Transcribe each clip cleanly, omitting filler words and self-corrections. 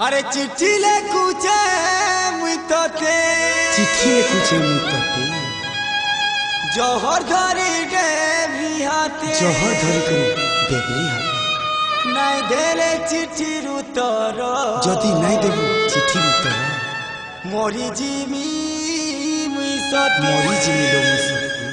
अरे चिट्ठी लिखुचे मुई तोते चिट्ठी लिखुचे मुई तोते जोहर धरी देवी हाथे जोहर धरी करी देवी हाथे नाई देले चिट्ठी रुतर जदि नाई देबु चिट्ठी रुतर मोरी जिमी मुई सती मोरी जिमी लो मुई सती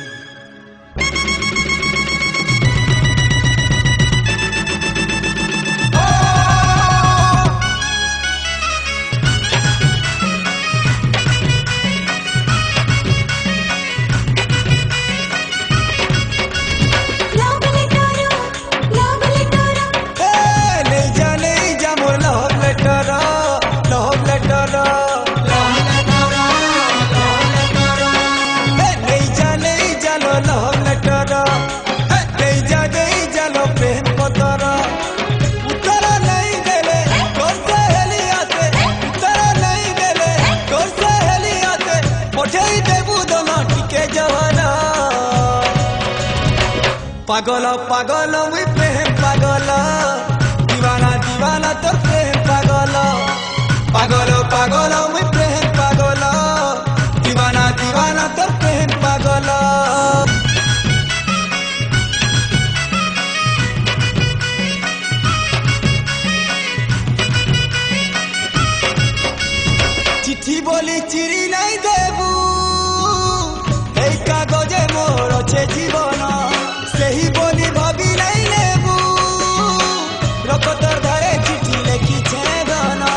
पागल पागल मुई प्रेम पागल दीवाना दीवाना तोर प्रेम पागल पागल पागल मुई प्रेम पागल दीवाना दीवाना तोर प्रेम पागल चिट्ठी बोली चिरी नहीं देबू ए कागजे मोर छे जीवन सही बोली भाभी नहीं लेबू रकतर धरे चिट्ठी लेखी छे गाना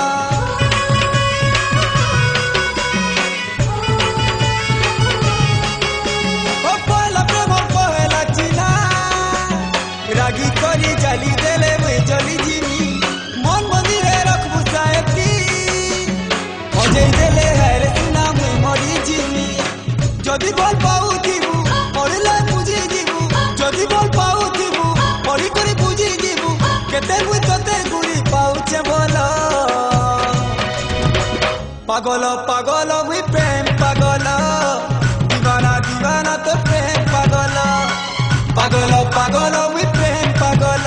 ओ पहला प्रेम पहला चिना रागी करी जाली देले मुई जली जीवी मन मंदिरे रखबू सायती अजय देले हेरे सुना मुई मरी जीवी जदि बोल पाऊ जीवू मरले बुझी जीवू जदि बोल पाऊ जीवू मरी करी बुझी जीवू केते मुई तोते गुड़ी पाउचे बोला पागल पागल मुई प्रेम पागल दीवाना दीवाना तो प्रेम पागल पागल पागल मुई प्रेम पागल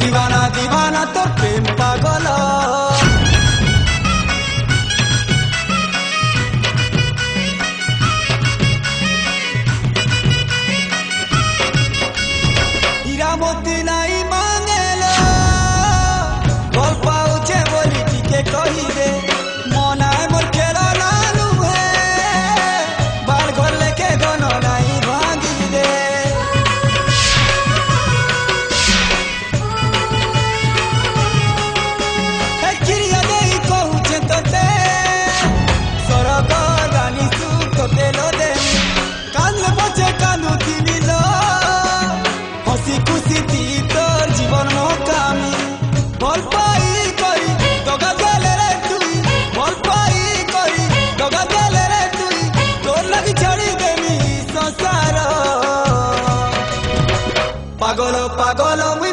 दीवाना दीवाना तो प्रेम पागल मोती नहीं मांगेलो बोल पाउचे बोली टिके कही दे मना मोर खेला लालू है बाल घर लेके गनो नहीं भांगी दे हे किरिया दे कहूचे तोते सरग रानी सु तोते लो दे कान बचे कानू तिमिलो हसी खुशी थी तोर जीवन मोकामी भल पाई करी दगा देले रे तुई भल पाई करी दगा देले रे तुई तोर लगी छड़ी देमी संसार पागल पागल मुई